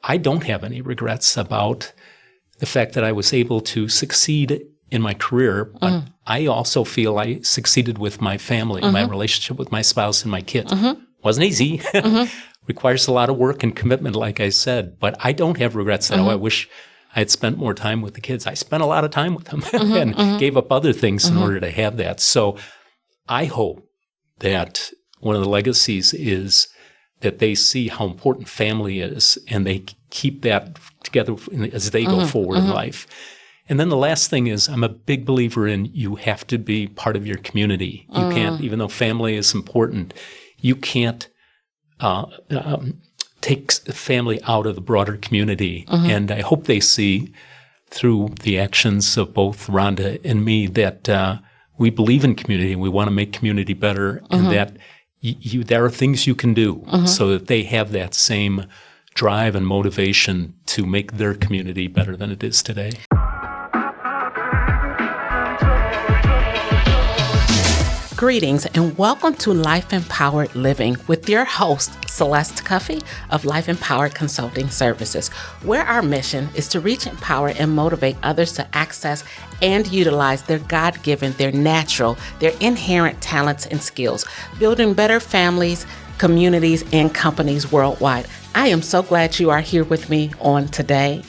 I don't have any regrets about the fact that I was able to succeed in my career, but I also feel I succeeded with my family, my relationship with my spouse and my kids. Wasn't easy. Requires a lot of work and commitment, like I said, but I don't have regrets that, I wish I had spent more time with the kids. I spent a lot of time with them and gave up other things in order to have that. So I hope that one of the legacies is that they see how important family is and they keep that together as they go forward in life. And then the last thing is I'm a big believer in you have to be part of your community. You can't, even though family is important, you can't take family out of the broader community. And I hope they see through the actions of both Rhonda and me that we believe in community and we want to make community better and that there are things you can do so that they have that same drive and motivation to make their community better than it is today. Greetings and welcome to Life Empowered Living with your host, Celeste Cuffie of Life Empowered Consulting Services, where our mission is to reach, empower, and motivate others to access and utilize their God-given, their natural, their inherent talents and skills, building better families, communities, and companies worldwide. I am so glad you are here with me on today.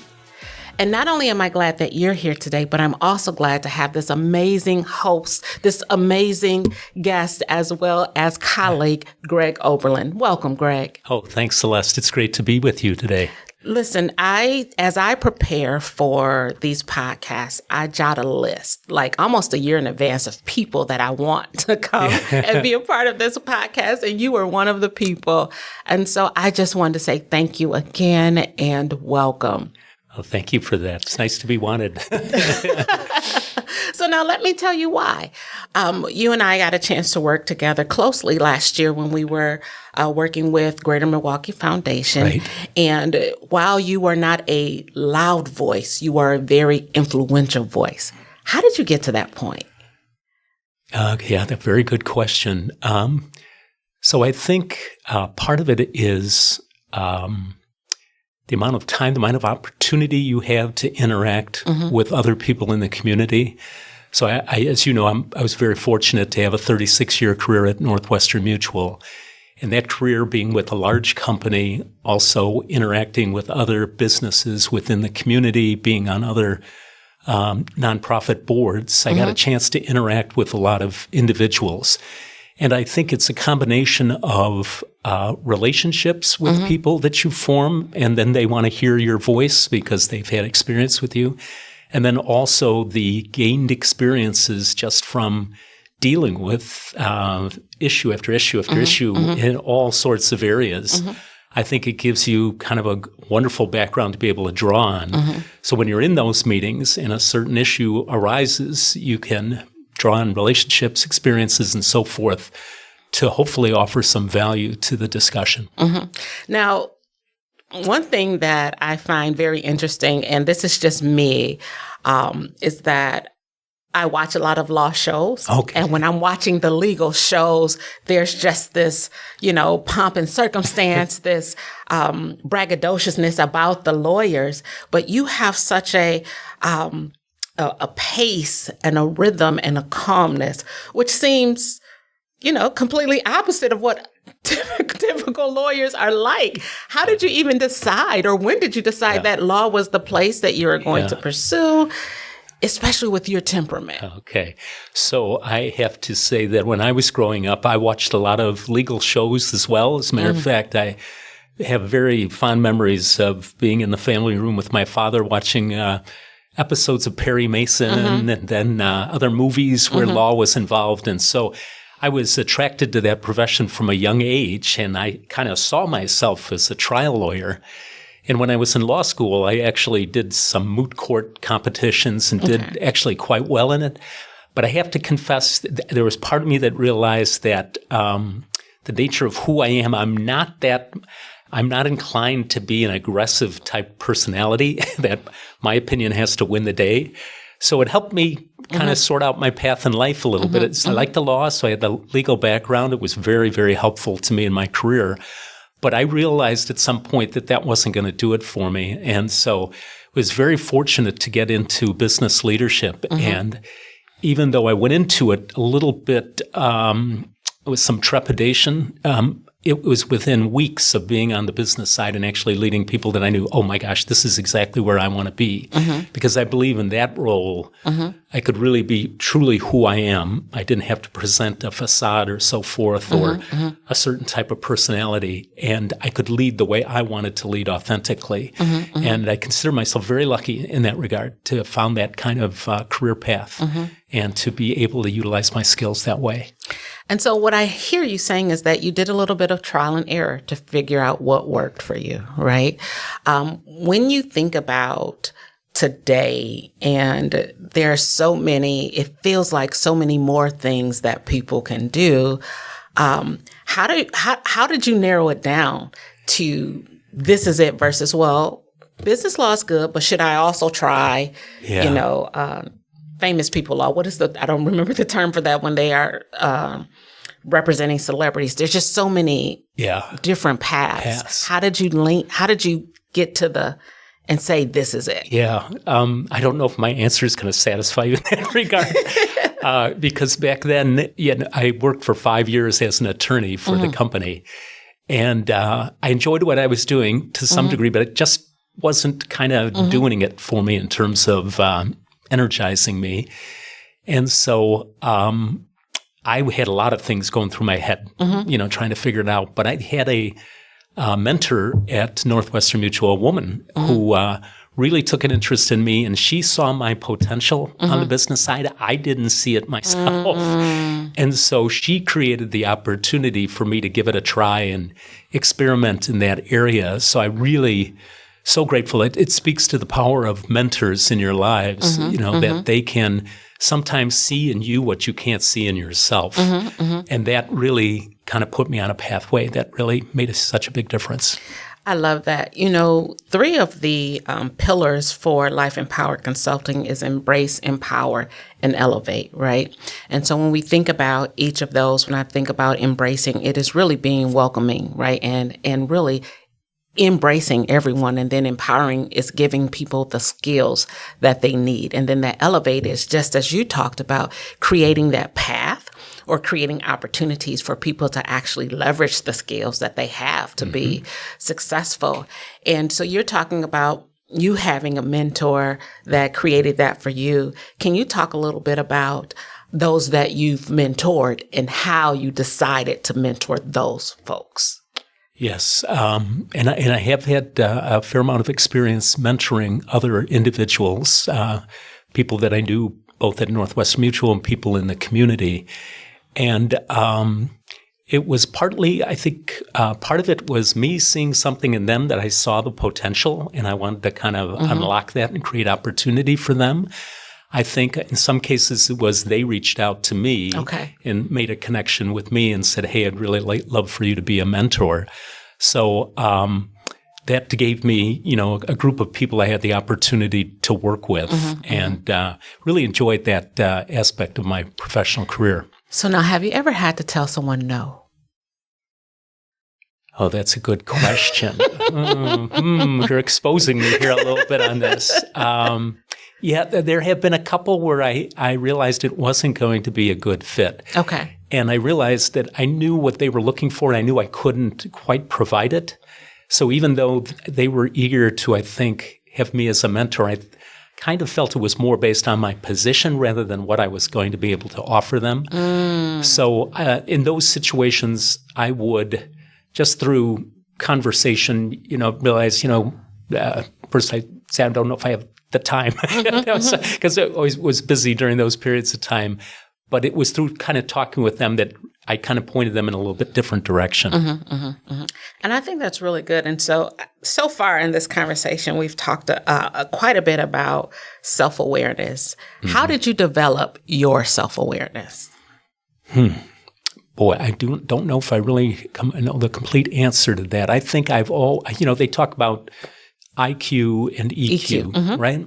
And not only am I glad that you're here today, but I'm also glad to have this amazing host, this amazing guest, as well as colleague, Greg Oberland. Welcome, Greg. Oh, thanks, Celeste. It's great to be with you today. Listen, as I prepare for these podcasts, I jot a list, like almost a year in advance of people that I want to come and be a part of this podcast. And you were one of the people. And so I just wanted to say thank you again and welcome. Oh, thank you for that. It's nice to be wanted. So now let me tell you why. You and I got a chance to work together closely last year when we were working with Greater Milwaukee Foundation. Right. And while you were not a loud voice, you were a very influential voice. How did you get to that point? That's a very good question. So I think part of it is the amount of time, the amount of opportunity you have to interact with other people in the community. So I as you know, I was very fortunate to have a 36-year career at Northwestern Mutual. And that career being with a large company, also interacting with other businesses within the community, being on other nonprofit boards, I got a chance to interact with a lot of individuals. And I think it's a combination of relationships with people that you form, and then they want to hear your voice because they've had experience with you. And then also the gained experiences just from dealing with issue after issue after issue in all sorts of areas. I think it gives you kind of a wonderful background to be able to draw on. So when you're in those meetings and a certain issue arises, you can draw on relationships, experiences, and so forth to hopefully offer some value to the discussion. Now, one thing that I find very interesting, and this is just me, is that I watch a lot of law shows. Okay. And when I'm watching the legal shows, there's just this, pomp and circumstance, this braggadociousness about the lawyers. But you have such a pace and a rhythm and a calmness, which seems, completely opposite of what typical lawyers are like. How did you even decide, or when did you decide that law was the place that you were going to pursue, especially with your temperament? Okay. So I have to say that when I was growing up, I watched a lot of legal shows as well. As a matter of fact, I have very fond memories of being in the family room with my father watching episodes of Perry Mason and then other movies where law was involved. And so I was attracted to that profession from a young age, and I kind of saw myself as a trial lawyer. And when I was in law school, I actually did some moot court competitions and did actually quite well in it. But I have to confess, there was part of me that realized that the nature of who I am, I'm not inclined to be an aggressive type personality that my opinion has to win the day. So it helped me kind of sort out my path in life a little bit. I like the law, so I had the legal background. It was very, very helpful to me in my career. But I realized at some point that wasn't going to do it for me. And so was very fortunate to get into business leadership. And even though I went into it a little bit with some trepidation, it was within weeks of being on the business side and actually leading people that I knew, oh my gosh, this is exactly where I want to be. Because I believe in that role, I could really be truly who I am. I didn't have to present a facade or so forth or a certain type of personality. And I could lead the way I wanted to lead authentically. And I consider myself very lucky in that regard to have found that kind of career path and to be able to utilize my skills that way. And so what I hear you saying is that you did a little bit of trial and error to figure out what worked for you, right? When you think about today, and there are so many, it feels like so many more things that people can do. How did you narrow it down to this is it versus, well, business law is good, but should I also try, famous people law? I don't remember the term for that when they are representing celebrities. There's just so many different paths. How did you get to and say, this is it? Yeah. I don't know if my answer is going to satisfy you in that regard. Because back then, I worked for 5 years as an attorney for the company. And I enjoyed what I was doing to some degree, but it just wasn't kind of doing it for me in terms of energizing me. And so I had a lot of things going through my head, trying to figure it out. But I had a mentor at Northwestern Mutual, a woman who really took an interest in me, and she saw my potential on the business side. I didn't see it myself. And so she created the opportunity for me to give it a try and experiment in that area. So I really so grateful. It speaks to the power of mentors in your lives, that they can sometimes see in you what you can't see in yourself. And that really kind of put me on a pathway that really made such a big difference. I love that. 3 of the pillars for Life Empowered Consulting is embrace, empower, and elevate, right? And so when we think about each of those, when I think about embracing, it is really being welcoming, right? And really embracing everyone, and then empowering is giving people the skills that they need. And then that elevate is, just as you talked about, creating that path or creating opportunities for people to actually leverage the skills that they have to be successful. And so you're talking about you having a mentor that created that for you. Can you talk a little bit about those that you've mentored and how you decided to mentor those folks? Yes, and I have had a fair amount of experience mentoring other individuals, people that I knew both at Northwestern Mutual and people in the community. And it was partly, I think, part of it was me seeing something in them that I saw the potential, and I wanted to kind of unlock that and create opportunity for them. I think in some cases it was they reached out to me and made a connection with me and said, hey, I'd really love for you to be a mentor. So that gave me, a group of people I had the opportunity to work with and really enjoyed that aspect of my professional career. So now, have you ever had to tell someone no? Oh, that's a good question. You're exposing me here a little bit on this. Yeah, there have been a couple where I realized it wasn't going to be a good fit. Okay. And I realized that I knew what they were looking for, and I knew I couldn't quite provide it. So even though they were eager to, I think, have me as a mentor, I kind of felt it was more based on my position rather than what I was going to be able to offer them. So in those situations, I would, just through conversation, realize, first I said, I don't know if I have the time, because I always was busy during those periods of time. But it was through kind of talking with them that I kind of pointed them in a little bit different direction. And I think that's really good. And so far in this conversation, we've talked quite a bit about self-awareness. How did you develop your self-awareness? Boy, I don't know if I really know the complete answer to that. I think they talk about IQ and EQ. Right?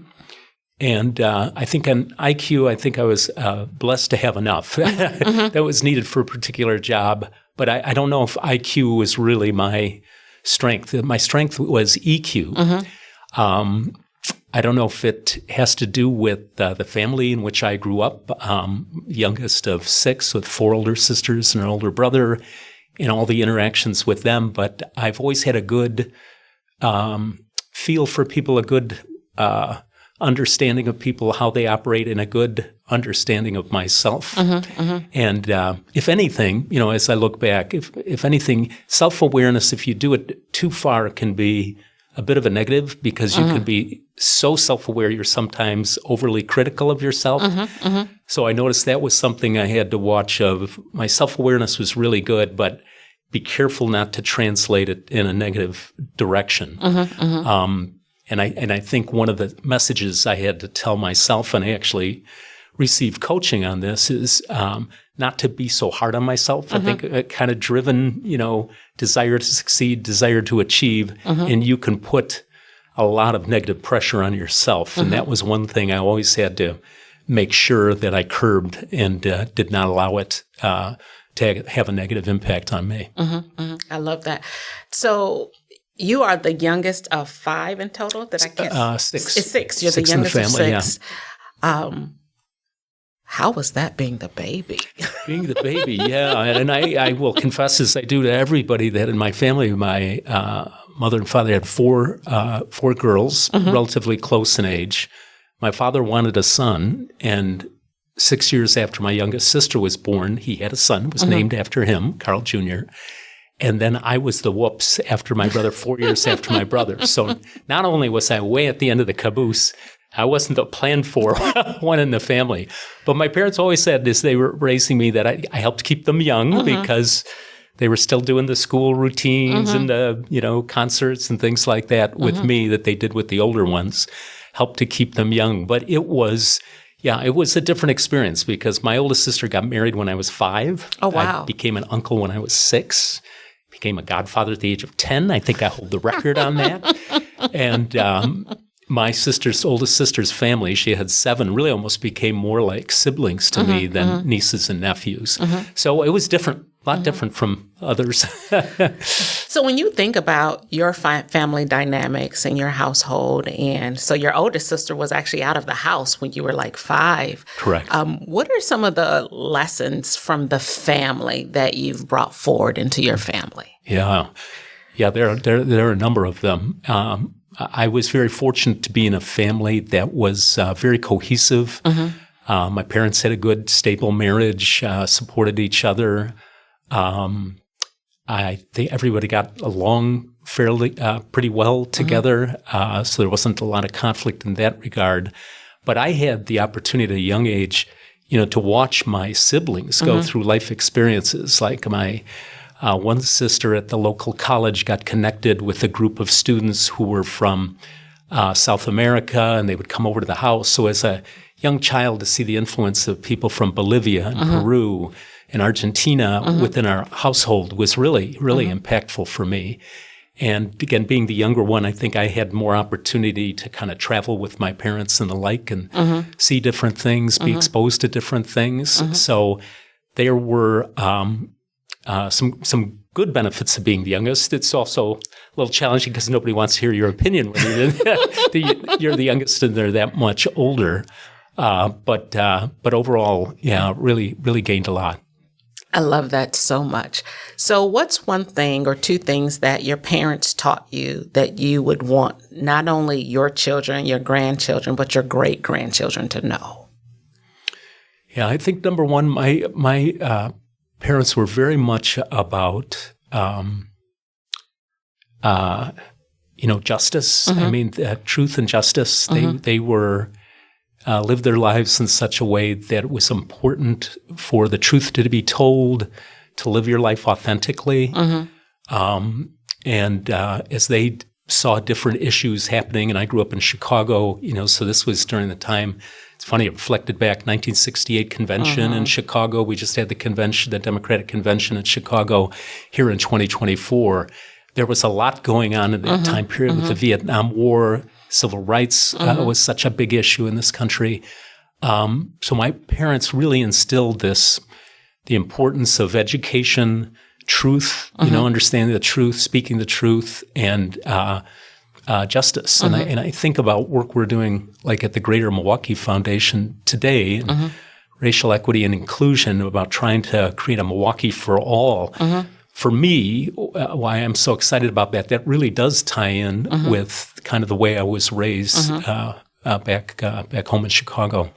And I think on IQ, I was blessed to have enough that was needed for a particular job. But I don't know if IQ was really my strength. My strength was EQ. I don't know if it has to do with the family in which I grew up, youngest of 6 with 4 older sisters and an older brother, and all the interactions with them. But I've always had a good feel for people, a good understanding of people, how they operate, and a good understanding of myself. And if anything, as I look back, if anything, self-awareness, if you do it too far, can be a bit of a negative, because you can be so self-aware you're sometimes overly critical of yourself. So I noticed that was something I had to watch of. My self-awareness was really good, but be careful not to translate it in a negative direction. And I think one of the messages I had to tell myself, and I actually received coaching on this, is not to be so hard on myself. I think a kind of driven, desire to succeed, desire to achieve, and you can put a lot of negative pressure on yourself. And that was one thing I always had to make sure that I curbed and did not allow it to have a negative impact on me. I love that. So you are the youngest of 5 in total? That I can't. 6. It's 6. You're 6 the youngest in the family, of 6. Yeah. How was that, being the baby? Being the baby, yeah. And I will confess, as I do to everybody, that in my family, my mother and father had 4 girls, relatively close in age. My father wanted a son, and 6 years after my youngest sister was born, he had a son, was named after him, Carl Jr., and then I was the whoops after my brother, 4 years after my brother. So not only was I way at the end of the caboose, I wasn't the planned for one in the family. But my parents always said, as they were raising me, that I helped keep them young because they were still doing the school routines and the concerts and things like that with me that they did with the older ones, helped to keep them young. But it was a different experience, because my oldest sister got married when I was 5. Oh, wow. I became an uncle when I was 6. Became a godfather at the age of 10. I think I hold the record on that. And my oldest sister's family, she had 7, really almost became more like siblings to me than nieces and nephews. So it was different, a lot different from others. So when you think about your family dynamics in your household, and so your oldest sister was actually out of the house when you were like 5. Correct. What are some of the lessons from the family that you've brought forward into your family? Yeah, there are a number of them. I was very fortunate to be in a family that was very cohesive. My parents had a good, stable marriage, supported each other. I think everybody got along fairly, pretty well together, so there wasn't a lot of conflict in that regard. But I had the opportunity at a young age, to watch my siblings go through life experiences. Like my one sister at the local college got connected with a group of students who were from South America, and they would come over to the house. So as a young child, to see the influence of people from Bolivia and Peru and Argentina within our household was really, really impactful for me. And again, being the younger one, I think I had more opportunity to kind of travel with my parents and the like, and see different things, be exposed to different things. So there were some good benefits of being the youngest. It's also a little challenging because nobody wants to hear your opinion when you're the youngest and they're that much older. But overall, really, really gained a lot. I love that so much. So what's one thing or 2 things that your parents taught you that you would want not only your children, your grandchildren, but your great-grandchildren to know? Yeah, I think number one, my parents were very much about, justice. I mean, truth and justice. They were lived their lives in such a way that it was important for the truth to be told, to live your life authentically. And as they saw different issues happening, and I grew up in Chicago, so this was during the time. It's funny, it reflected back 1968 convention in Chicago. We just had the convention, the Democratic Convention in Chicago here in 2024. There was a lot going on in that time period with the Vietnam War. Civil rights was such a big issue in this country. So my parents really instilled the importance of education, truth, understanding the truth, speaking the truth, and justice. And I think about work we're doing like at the Greater Milwaukee Foundation today, and racial equity and inclusion, about trying to create a Milwaukee for all. For me, why I'm so excited about that really does tie in with kind of the way I was raised back home in Chicago.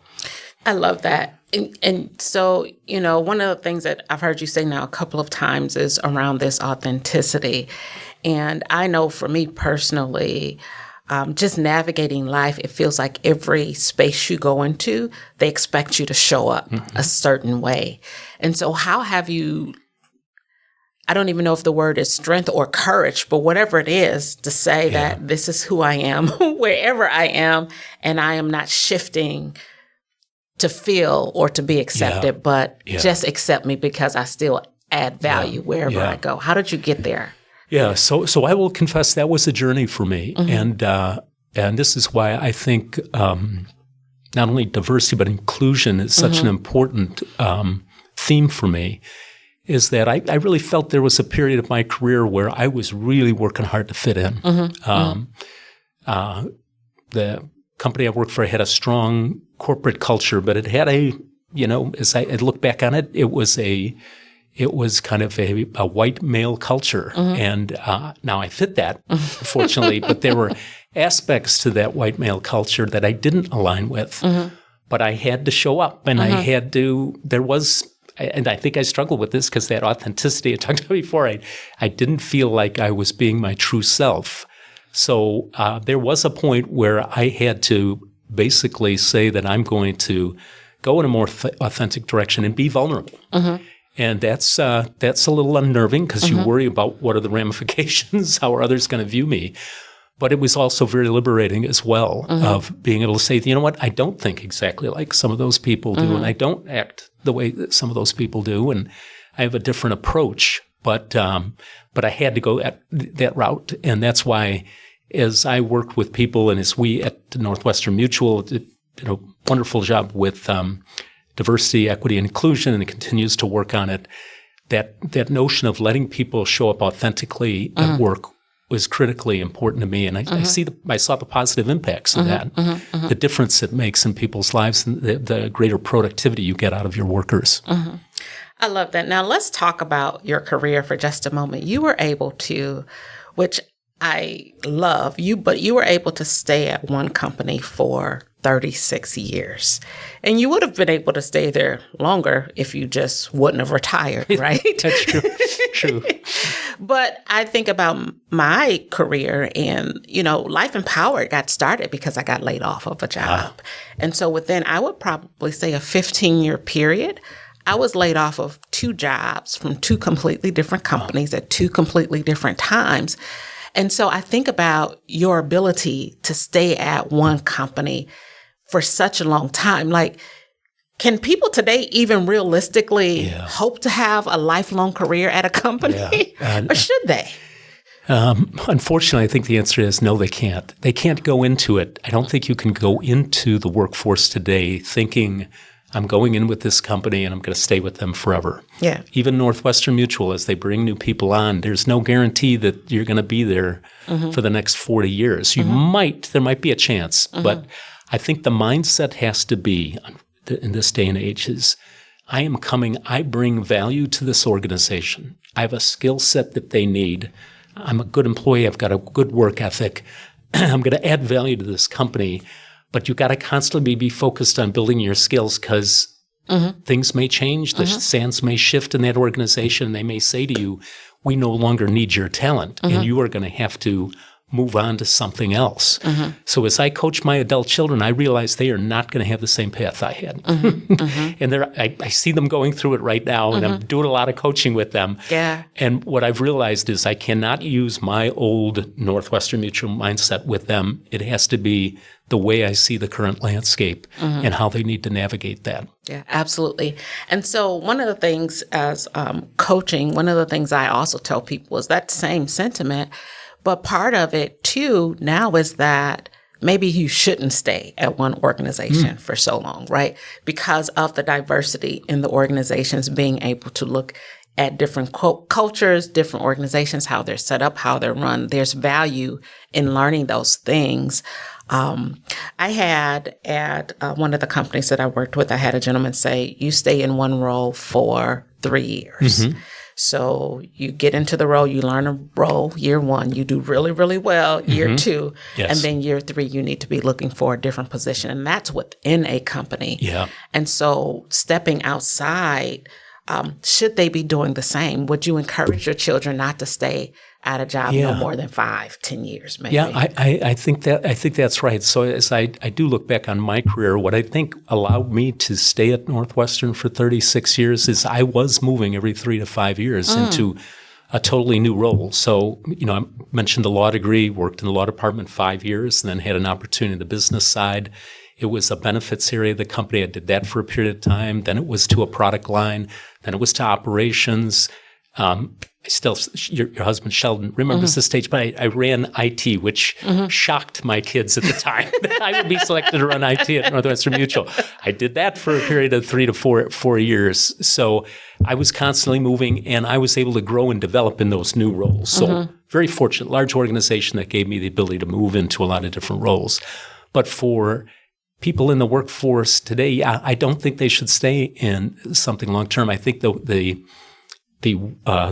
I love that. And so, one of the things that I've heard you say now a couple of times is around this authenticity. And I know for me personally, just navigating life, it feels like every space you go into, they expect you to show up a certain way. And so how have you, I don't even know if the word is strength or courage, but whatever it is, to say that this is who I am, wherever I am, and I am not shifting to feel or to be accepted, but just accept me because I still add value wherever I go. How did you get there? Yeah, so I will confess that was a journey for me, and this is why I think not only diversity but inclusion is such an important theme for me. Is that I really felt there was a period of my career where I was really working hard to fit in. The company I worked for had a strong corporate culture, but it had as I look back on it, it was kind of a white male culture. And now I fit that, fortunately, but there were aspects to that white male culture that I didn't align with. But I had to show up, and I think I struggled with this because that authenticity I talked about before, I didn't feel like I was being my true self. So there was a point where I had to basically say that I'm going to go in a more authentic direction and be vulnerable. And that's a little unnerving because you worry about what are the ramifications, how are others going to view me. But it was also very liberating as well of being able to say, you know what, I don't think exactly like some of those people do, and I don't act the way that some of those people do, and I have a different approach. But I had to go that route, and that's why, as I worked with people, and as we at Northwestern Mutual did a wonderful job with diversity, equity, and inclusion, and it continues to work on it. That notion of letting people show up authentically at work was critically important to me, and I saw the positive impacts of that, the difference it makes in people's lives, and the greater productivity you get out of your workers. I love that. Now let's talk about your career for just a moment. You were able to, which I love you, but you were able to stay at one company for 36 years. And you would have been able to stay there longer if you just wouldn't have retired, right? That's true. But I think about my career, and, Life Empowered got started because I got laid off of a job. And so within, I would probably say, a 15-year period, I was laid off of 2 jobs from 2 completely different companies at 2 completely different times. And so I think about your ability to stay at one company for such a long time. Like, can people today even realistically hope to have a lifelong career at a company? Or should they? Unfortunately, I think the answer is no, they can't. They can't go into it. I don't think you can go into the workforce today thinking, I'm going in with this company and I'm going to stay with them forever. Yeah. Even Northwestern Mutual, as they bring new people on, there's no guarantee that you're going to be there for the next 40 years. There might be a chance, but I think the mindset has to be, in this day and age, is I bring value to this organization. I have a skill set that they need. I'm a good employee. I've got a good work ethic. I'm going to add value to this company. But you got to constantly be focused on building your skills because things may change. The sands may shift in that organization. They may say to you, we no longer need your talent, and you are going to have to move on to something else. So as I coach my adult children, I realize they are not going to have the same path I had. And I see them going through it right now, and I'm doing a lot of coaching with them. Yeah. And what I've realized is I cannot use my old Northwestern Mutual mindset with them. It has to be the way I see the current landscape and how they need to navigate that. Yeah, absolutely. And so one of the things as coaching, one of the things I also tell people is that same sentiment. But part of it, too, now is that maybe you shouldn't stay at one organization for so long, right? Because of the diversity in the organizations being able to look at different cultures, different organizations, how they're set up, how they're run. There's value in learning those things. I had at one of the companies that I worked with, I had a gentleman say, you stay in one role for 3 years. Mm-hmm. So you get into the role, you learn a role year 1, you do really, really well year 2, and then year 3, you need to be looking for a different position. And that's within a company. Yeah. And so stepping outside, should they be doing the same? Would you encourage your children not to stay at a job no more than 5-10 years, maybe? Yeah, I think that's right. So as I do look back on my career, what I think allowed me to stay at Northwestern for 36 years is I was moving every 3 to 5 years into a totally new role. So, I mentioned the law degree, worked in the law department 5 years, and then had an opportunity in the business side. It was a benefits area of the company. I did that for a period of time. Then it was to a product line. Then it was to operations. Your husband Sheldon remembers this stage, but I ran IT, which shocked my kids at the time that I would be selected to run IT at Northwestern Mutual. I did that for a period of 3 to 4 years. So I was constantly moving, and I was able to grow and develop in those new roles. So very fortunate, large organization that gave me the ability to move into a lot of different roles. But for people in the workforce today, I don't think they should stay in something long term. I think the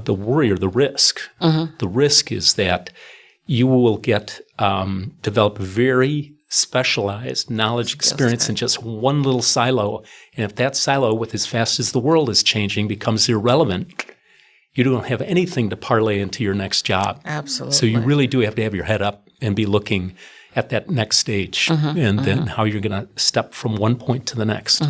worry or the risk is that you will develop very specialized knowledge experience in just one little silo. And if that silo, with as fast as the world is changing, becomes irrelevant, you don't have anything to parlay into your next job. Absolutely. So you really do have to have your head up and be looking at that next stage and then how you're going to step from one point to the next.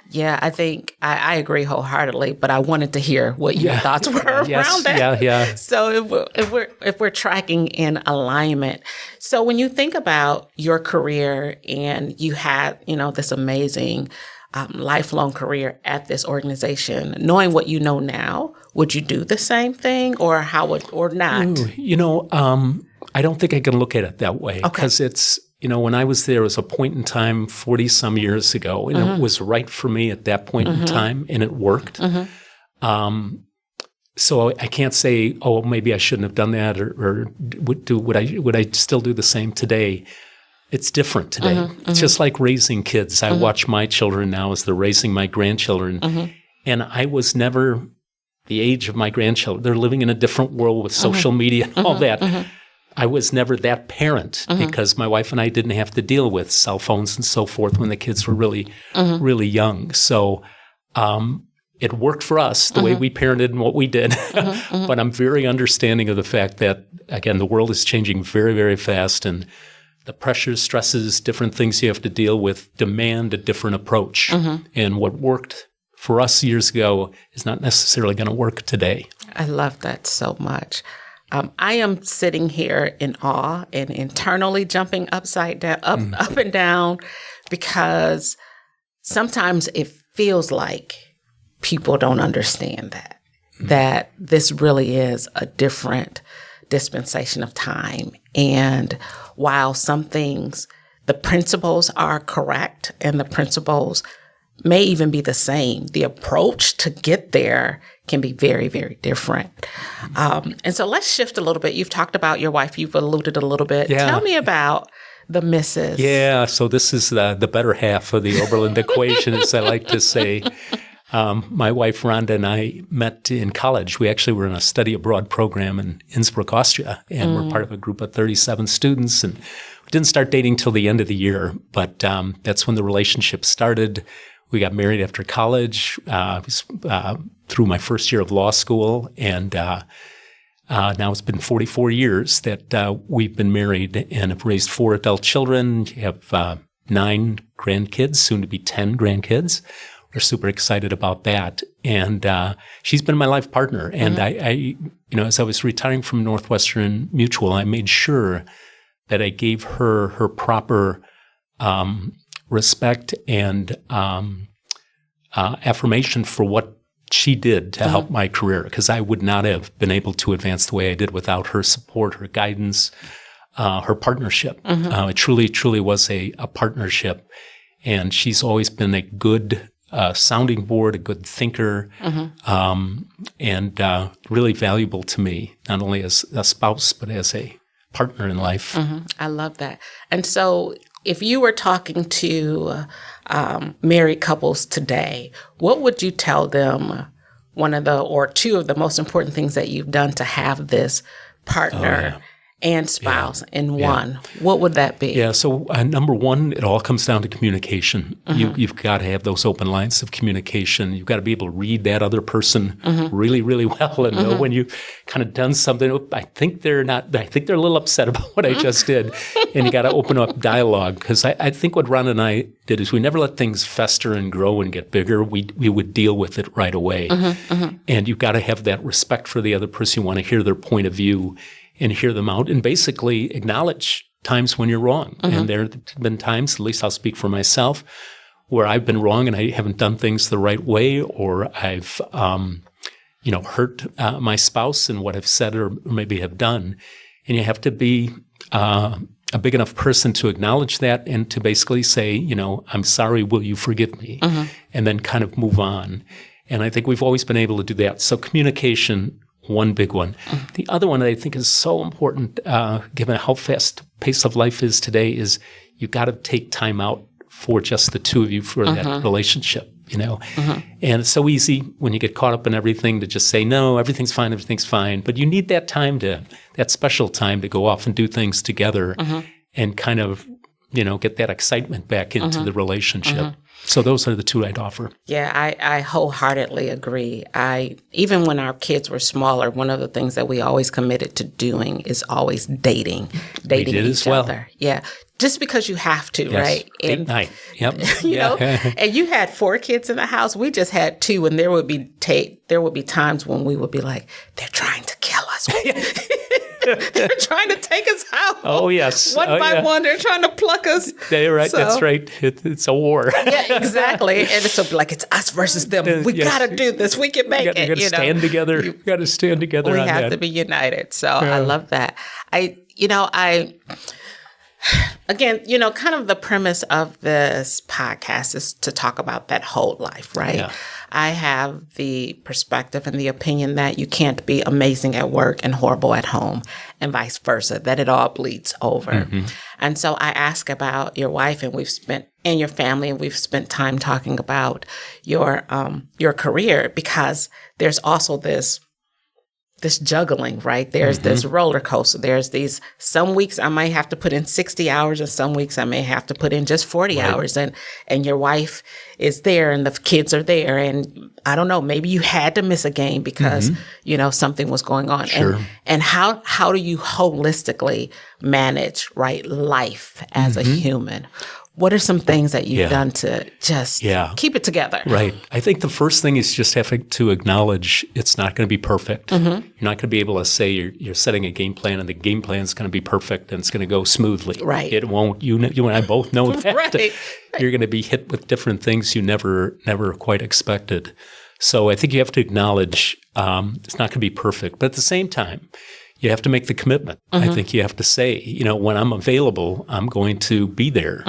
Yeah, I think I agree wholeheartedly, but I wanted to hear what your thoughts were around that. Yeah. So if we're tracking in alignment, so when you think about your career and you had, this amazing lifelong career at this organization, knowing what you know now, would you do the same thing or not? I don't think I can look at it that way because it's, when I was there, it was a point in time 40-some years ago, and it was right for me at that point in time, and it worked. So I can't say, maybe I shouldn't have done that, or would I still do the same today? It's different today. It's just like raising kids. I watch my children now as they're raising my grandchildren, and I was never the age of my grandchildren. They're living in a different world with social media and all that. I was never that parent because my wife and I didn't have to deal with cell phones and so forth when the kids were really, really young. So it worked for us the way we parented and what we did. But I'm very understanding of the fact that, again, the world is changing very, very fast, and the pressures, stresses, different things you have to deal with demand a different approach. And what worked for us years ago is not necessarily going to work today. I love that so much. I am sitting here in awe and internally jumping upside down, up and down, because sometimes it feels like people don't understand that this really is a different dispensation of time. And while some things, the principles are correct and the principles may even be the same, the approach to get there can be very, very different. And so let's shift a little bit. You've talked about your wife. You've alluded a little bit. Yeah. Tell me about the missus. Yeah, so this is the better half of the Oberland equation, as I like to say. My wife, Rhonda, and I met in college. We actually were in a study abroad program in Innsbruck, Austria, and we're part of a group of 37 students. And we didn't start dating till the end of the year, but that's when the relationship started. We got married after college, through my first year of law school, and now it's been 44 years that we've been married and have raised 4 adult children. We have 9 grandkids, soon to be 10 grandkids. We're super excited about that. And she's been my life partner. And I as I was retiring from Northwestern Mutual, I made sure that I gave her her proper respect and affirmation for what she did to help my career, because I would not have been able to advance the way I did without her support, her guidance, her partnership. It truly, truly was a partnership. And she's always been a good sounding board, a good thinker, and really valuable to me, not only as a spouse, but as a partner in life. I love that. And so if you were talking to married couples today, what would you tell them two of the most important things that you've done to have this partner and spouse in one? What would that be? Yeah, so number one, it all comes down to communication. You've got to have those open lines of communication. You've got to be able to read that other person really, really well and know when you've kind of done something. I think they're a little upset about what I just did. And you got to open up dialogue, because I think what Rhonda and I did is we never let things fester and grow and get bigger. We would deal with it right away. And you've got to have that respect for the other person. You want to hear their point of view and hear them out and basically acknowledge times when you're wrong. And there have been times, at least I'll speak for myself, where I've been wrong and I haven't done things the right way, or I've hurt my spouse in what I've said or maybe have done. And you have to be a big enough person to acknowledge that and to basically say, I'm sorry, will you forgive me? And then kind of move on. And I think we've always been able to do that. So communication, one big one. The other one that I think is so important, given how fast pace of life is today, is you got to take time out for just the two of you for that relationship, And it's so easy when you get caught up in everything to just say, no, everything's fine. But you need that time that special time to go off and do things together and kind of, get that excitement back into the relationship. So those are the two I'd offer. Yeah, I wholeheartedly agree. Even when our kids were smaller, one of the things that we always committed to doing is always dating each other. Yeah, just because you have to, right? Date night. Yep. And you had 4 kids in the house. We just had 2, and there would be times when we would be like, they're trying to kill us. They're trying to take us out. Oh, yes. One by one, they're trying to pluck us. They're right. So, that's right. It's a war. Yeah, exactly. And so like, it's us versus them. We got to do this. We can make it. You got to stand together. You got to stand together. We have to be united. So I love that. Again, kind of the premise of this podcast is to talk about that whole life, right? Yeah. I have the perspective and the opinion that you can't be amazing at work and horrible at home, and vice versa, that it all bleeds over. And so I ask about your wife, and your family, and we've spent time talking about your career, because there's also this juggling, right? There's this roller coaster. There's some weeks I might have to put in 60 hours, and some weeks I may have to put in just 40 hours. And your wife is there, and the kids are there. And I don't know, maybe you had to miss a game because, something was going on. Sure. And how do you holistically manage, right, life as a human? What are some things that you've done to just keep it together? Right. I think the first thing is just having to acknowledge it's not going to be perfect. You're not going to be able to say you're setting a game plan and the game plan is going to be perfect and it's going to go smoothly. Right. It won't. You and I both know that. Right. You're going to be hit with different things you never quite expected. So I think you have to acknowledge it's not going to be perfect. But at the same time, you have to make the commitment. I think you have to say, when I'm available, I'm going to be there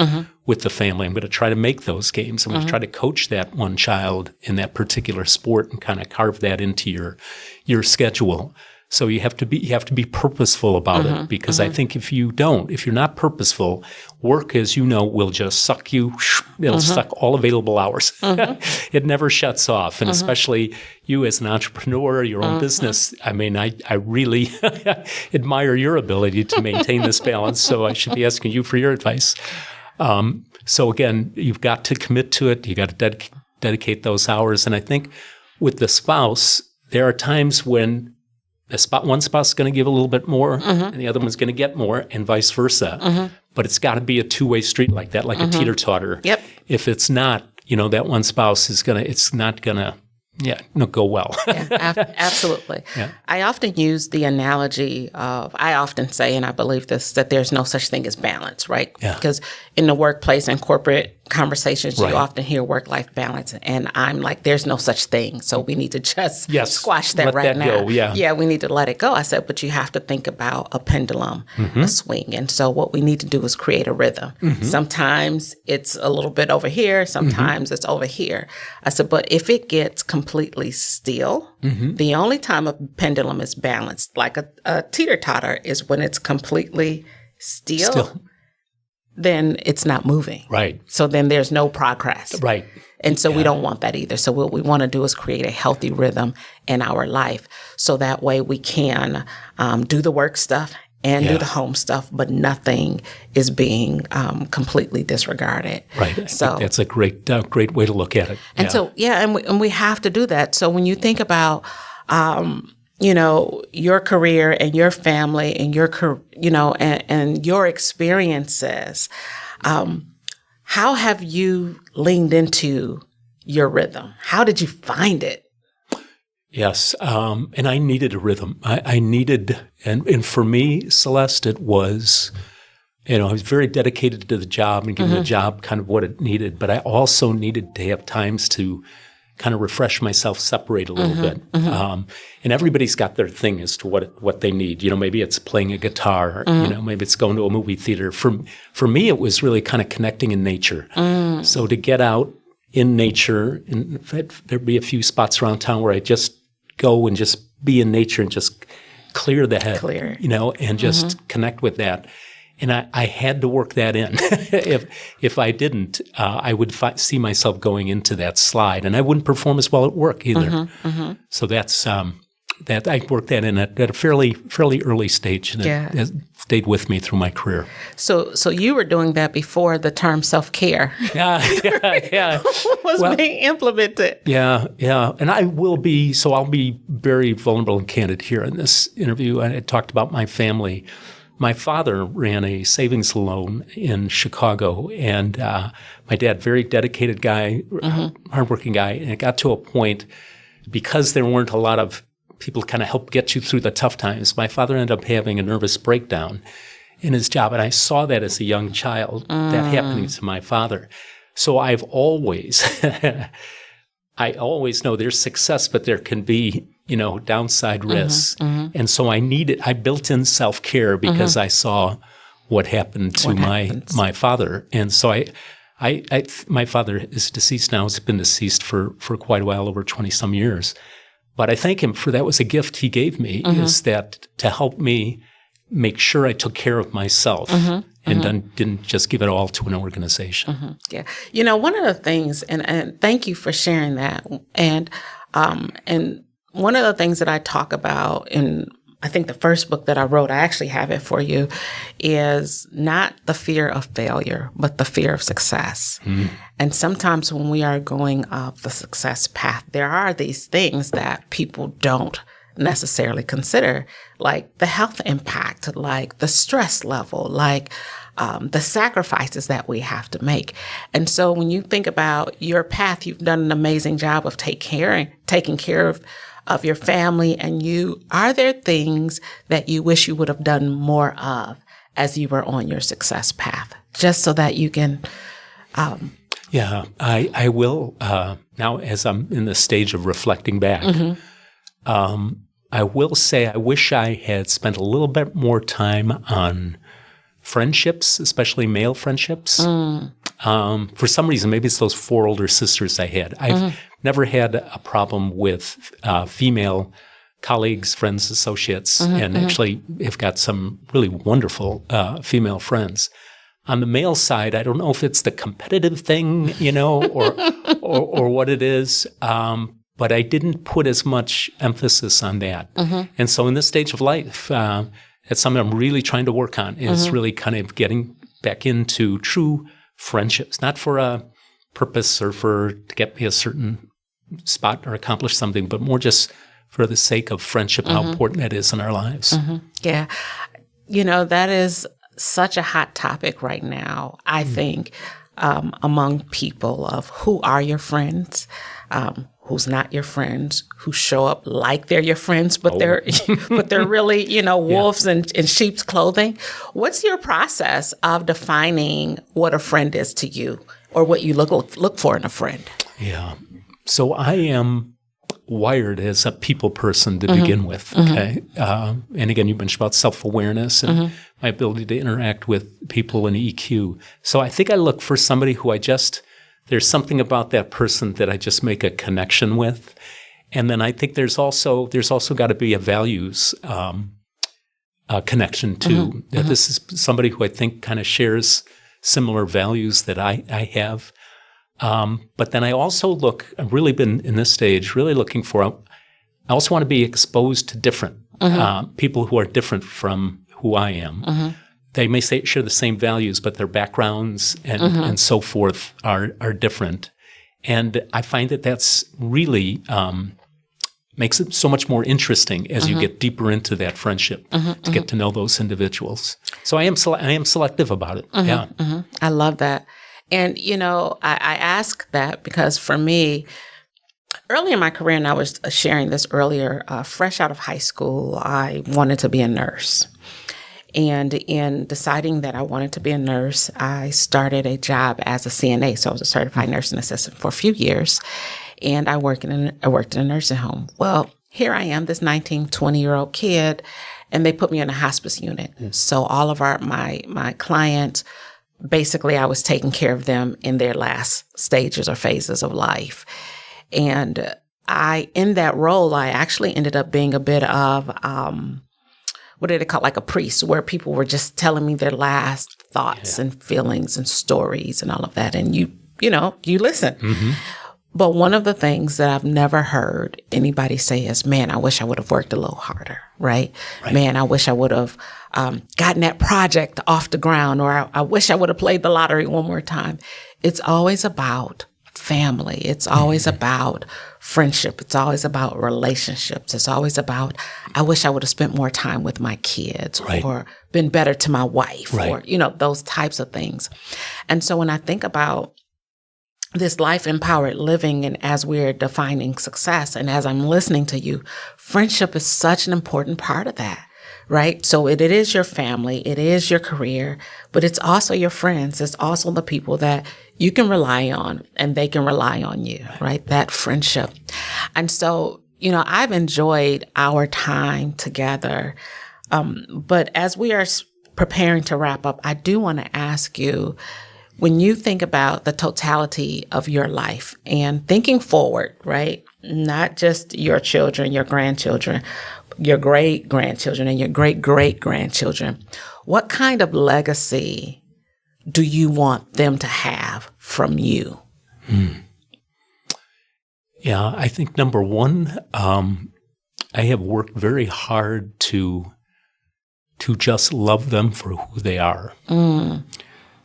with the family. I'm going to try to make those games. I'm going to try to coach that one child in that particular sport and kind of carve that into your schedule. So you have to be purposeful about it, because I think if you're not purposeful, work, as you know, will just suck you. It'll suck all available hours. It never shuts off. And especially you as an entrepreneur, your own business. I mean, I really admire your ability to maintain this balance. So I should be asking you for your advice. So again, you've got to commit to it. You got to dedicate those hours. And I think with the spouse, there are times when one spouse is going to give a little bit more and the other one's going to get more, and vice versa. But it's got to be a two-way street like that, like a teeter-totter. Yep. If it's not, that one spouse it's not going to go well. Absolutely. Yeah. I often use the analogy I often say, and I believe this, that there's no such thing as balance, right? Yeah. Because in the workplace and corporate conversations, you often hear work-life balance, and I'm like, there's no such thing. So we need to just squash that right now. Go, yeah, we need to let it go. I said, but you have to think about a pendulum, a swing. And so what we need to do is create a rhythm. Sometimes it's a little bit over here. Sometimes it's over here. I said, but if it gets completely still, the only time a pendulum is balanced, like a teeter-totter, is when it's completely still. Then it's not moving. Right. So then there's no progress. Right. And so we don't want that either. So what we want to do is create a healthy rhythm in our life. So that way we can do the work stuff and do the home stuff, but nothing is being completely disregarded. Right. So that's a great way to look at it. And so, and we have to do that. So when you think about, your career and your family and and your experiences, how have you leaned into your rhythm? How did you find it? Yes, and I needed a rhythm. I needed, and for me, Celeste, it was, I was very dedicated to the job and giving the job kind of what it needed, but I also needed to have times to kind of refresh myself, separate a little bit. And everybody's got their thing as to what they need. Maybe it's playing a guitar, maybe it's going to a movie theater. For me, it was really kind of connecting in nature. So to get out in nature, and there'd be a few spots around town where I just go and just be in nature and just clear the head, and just connect with that. And I had to work that in. If I didn't, I would see myself going into that slide, and I wouldn't perform as well at work either. So that's that I worked that in at a fairly early stage, and it stayed with me through my career. So you were doing that before the term self-care was being implemented. Yeah. And I'll be very vulnerable and candid here in this interview. I talked about my family. My father ran a savings loan in Chicago, and my dad, very dedicated guy, hardworking guy, and it got to a point, because there weren't a lot of people to kind of help get you through the tough times, my father ended up having a nervous breakdown in his job, and I saw that as a young child, that happening to my father. So I've always, I always know there's success, but there can be downside risks. And so I built in self-care because I saw what happened to my father. And so my father is deceased now. He's been deceased for quite a while, over 20 some years. But I thank him for that. Was a gift he gave me, is that to help me make sure I took care of myself and didn't just give it all to an organization. Yeah. One of the things, and thank you for sharing that. And one of the things that I talk about in, I think the first book that I wrote, I actually have it for you, is not the fear of failure, but the fear of success. And sometimes when we are going up the success path, there are these things that people don't necessarily consider, like the health impact, like the stress level, like the sacrifices that we have to make. And so when you think about your path, you've done an amazing job of taking care of your family, and are there things that you wish you would have done more of as you were on your success path, just so that you can I will now, as I'm in the stage of reflecting back, I will say I wish I had spent a little bit more time on friendships, especially male friendships. For some reason, maybe it's those 4 older sisters I had. I've never had a problem with female colleagues, friends, associates, and actually have got some really wonderful female friends. On the male side, I don't know if it's the competitive thing, or what it is, but I didn't put as much emphasis on that. And so in this stage of life, it's something I'm really trying to work on, is really kind of getting back into true friendships, not for a purpose or to get me a certain spot or accomplish something, but more just for the sake of friendship, how important that is in our lives. Yeah. That is such a hot topic right now, I think, among people, of who are your friends, who's not your friends, who show up like they're your friends, but they're really, wolves in sheep's clothing. What's your process of defining what a friend is to you or what you look for in a friend? Yeah. So I am wired as a people person to begin with. Okay. And again, you mentioned about self-awareness and my ability to interact with people in EQ. So I think I look for somebody who there's something about that person that I just make a connection with. And then I think there's also got to be a values connection too. This is somebody who I think kind of shares similar values that I have. But then I've really been in this stage, really looking for, I also want to be exposed to different people who are different from who I am. They may share the same values, but their backgrounds and so forth are different. And I find that that's really makes it so much more interesting as you get deeper into that friendship to get to know those individuals. So I am selective about it. Yeah. I love that. And, I ask that because for me, early in my career, and I was sharing this earlier, fresh out of high school, I wanted to be a nurse. And in deciding that I wanted to be a nurse, I started a job as a CNA. So I was a certified nursing assistant for a few years. And I worked in a nursing home. Well, here I am, this 19, 20-year-old kid, and they put me in a hospice unit. So all of my clients, basically I was taking care of them in their last stages or phases of life. And in that role, I actually ended up being a bit of, what did they call, like a priest, where people were just telling me their last thoughts and feelings and stories and all of that. And you listen. But one of the things that I've never heard anybody say is, man, I wish I would have worked a little harder, right? Man, I wish I would have gotten that project off the ground, or I wish I would have played the lottery one more time. It's always about family. It's always about friendship. It's always about relationships. It's always about, I wish I would have spent more time with my kids or been better to my wife or, those types of things. And so when I think about this life-empowered living, and as we're defining success, and as I'm listening to you, friendship is such an important part of that, right? So it is your family, it is your career, but it's also your friends. It's also the people that you can rely on and they can rely on you, right? That friendship. And so, I've enjoyed our time together. But as we are preparing to wrap up, I do want to ask you, when you think about the totality of your life and thinking forward, right? Not just your children, your grandchildren, your great-grandchildren, and your great-great-grandchildren, what kind of legacy do you want them to have from you? Yeah, I think number one, I have worked very hard to just love them for who they are.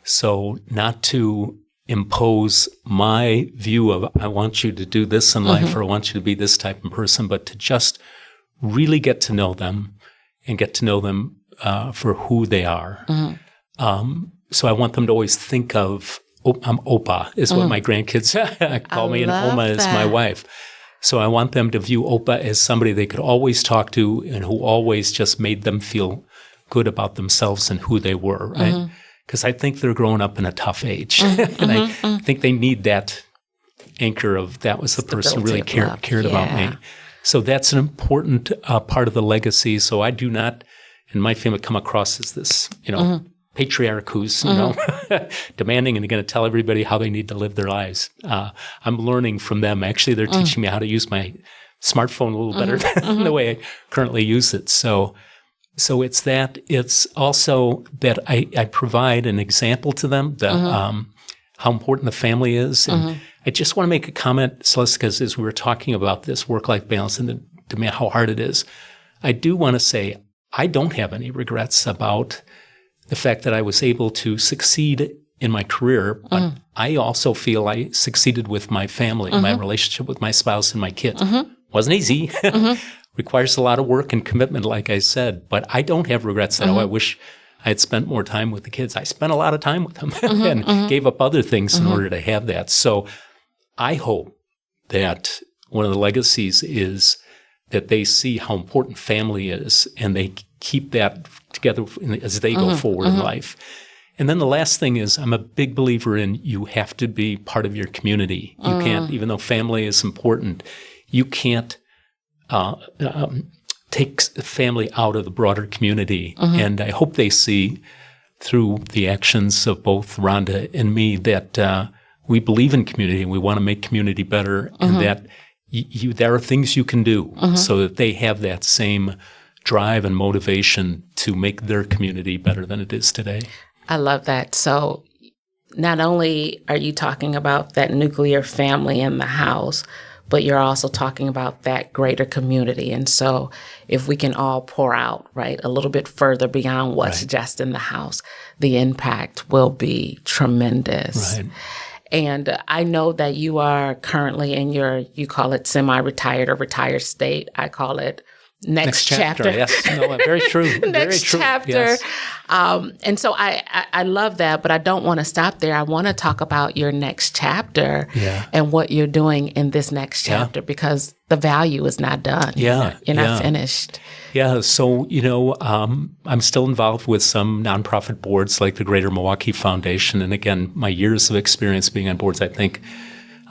So not to impose my view of, I want you to do this in life, or I want you to be this type of person, but to just really get to know them and get to know them for who they are. So I want them to always think of, I'm Opa, is what my grandkids call me, and Oma is my wife. So I want them to view Opa as somebody they could always talk to and who always just made them feel good about themselves and who they were, right? Because I think they're growing up in a tough age. And I think they need that anchor of, that was the person who really cared about me. So that's an important part of the legacy. So I do not, in my family, come across as this, patriarch who's, demanding and going to tell everybody how they need to live their lives. I'm learning from them. Actually, they're teaching me how to use my smartphone a little better than the way I currently use it. So it's that. It's also that I provide an example to them, how important the family is. And I just want to make a comment, Celeste, because as we were talking about this work-life balance and how hard it is, I do want to say I don't have any regrets about the fact that I was able to succeed in my career, but I also feel I succeeded with my family, my relationship with my spouse and my kids. Wasn't easy. Requires a lot of work and commitment, like I said, but I don't have regrets that, I wish I had spent more time with the kids. I spent a lot of time with them and gave up other things in order to have that. So I hope that one of the legacies is that they see how important family is and they keep that together as they go forward in life. And then the last thing is I'm a big believer in you have to be part of your community. You can't, even though family is important, you can't take family out of the broader community. And I hope they see through the actions of both Rhonda and me that we believe in community and we want to make community better, and that there are things you can do so that they have that same drive and motivation to make their community better than it is today. I love that. So not only are you talking about that nuclear family in the house, but you're also talking about that greater community. And so if we can all pour out, right, a little bit further beyond what's just in the house, the impact will be tremendous. Right. And I know that you are currently in you call it semi-retired or retired state. I call it next chapter. Yes, no, very true. Next very true. chapter. Yes. And so I love that, but I don't want to stop there. I want to talk about your next chapter and what you're doing in this next chapter because the value is not done. Yeah. You're not finished. Yeah. So, I'm still involved with some nonprofit boards like the Greater Milwaukee Foundation. And again, my years of experience being on boards, I think,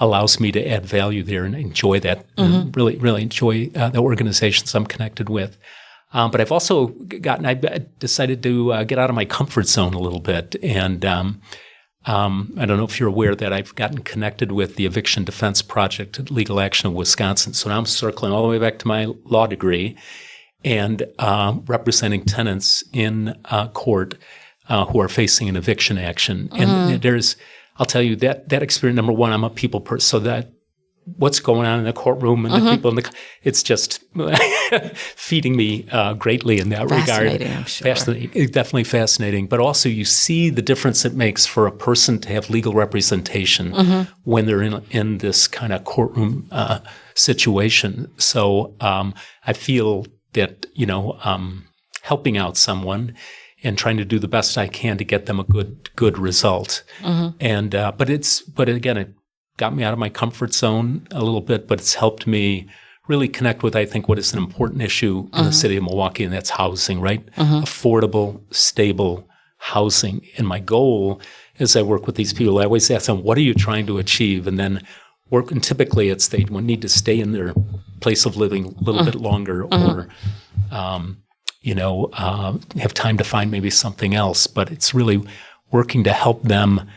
allows me to add value there and enjoy that, and really, really enjoy the organizations I'm connected with. But I've also I decided to get out of my comfort zone a little bit. And I don't know if you're aware that I've gotten connected with the Eviction Defense Project at Legal Action of Wisconsin. So now I'm circling all the way back to my law degree and representing tenants in court who are facing an eviction action. And I'll tell you that experience, number one, I'm a people person, so that what's going on in the courtroom and the people it's just feeding me greatly in that regard. Fascinating, I'm sure. Fascinating, definitely fascinating. But also you see the difference it makes for a person to have legal representation when they're in this kind of courtroom situation. So I feel that, helping out someone and trying to do the best I can to get them a good result. And but again, it got me out of my comfort zone a little bit, but it's helped me really connect with, I think, what is an important issue in the city of Milwaukee, and that's housing, right? Affordable, stable housing. And my goal as I work with these people, I always ask them, what are you trying to achieve? And then work, and typically it's they need to stay in their place of living a little bit longer or have time to find maybe something else. But it's really working to help them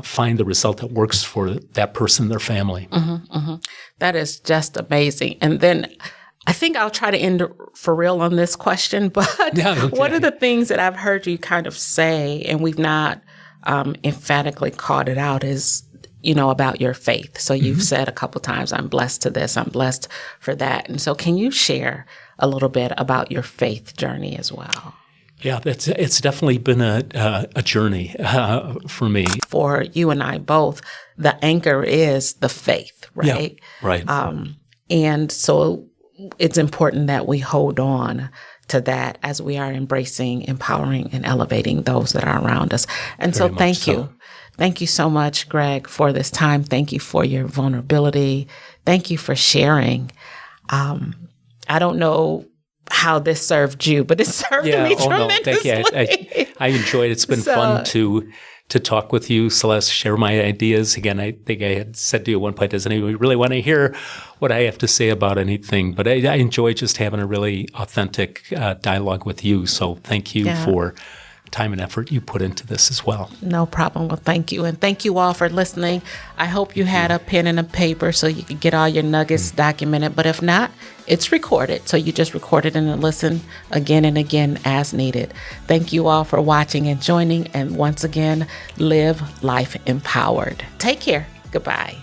find the result that works for that person and their family. That is just amazing. And then I think I'll try to end for real on this question, but one of the things that I've heard you kind of say, and we've not emphatically called it out, is about your faith. So you've said a couple times, I'm blessed to this, I'm blessed for that. And so can you share a little bit about your faith journey as well? Yeah, it's definitely been a journey for me. For you and I both, the anchor is the faith, right? Yeah, right. And so it's important that we hold on to that as we are embracing, empowering, and elevating those that are around us. And so thank you. Thank you so much, Greg, for this time. Thank you for your vulnerability. Thank you for sharing. I don't know how this served you, but it served me tremendously. No, thank you. I enjoyed it. It's been fun to talk with you, Celeste, share my ideas. Again, I think I had said to you at one point, does anybody really want to hear what I have to say about anything? But I enjoy just having a really authentic dialogue with you. So thank you for time and effort you put into this as well. No problem. Well, thank you. And thank you all for listening. I hope you had a pen and a paper so you could get all your nuggets documented. But if not, it's recorded. So you just record it and listen again and again as needed. Thank you all for watching and joining. And once again, live life empowered. Take care. Goodbye.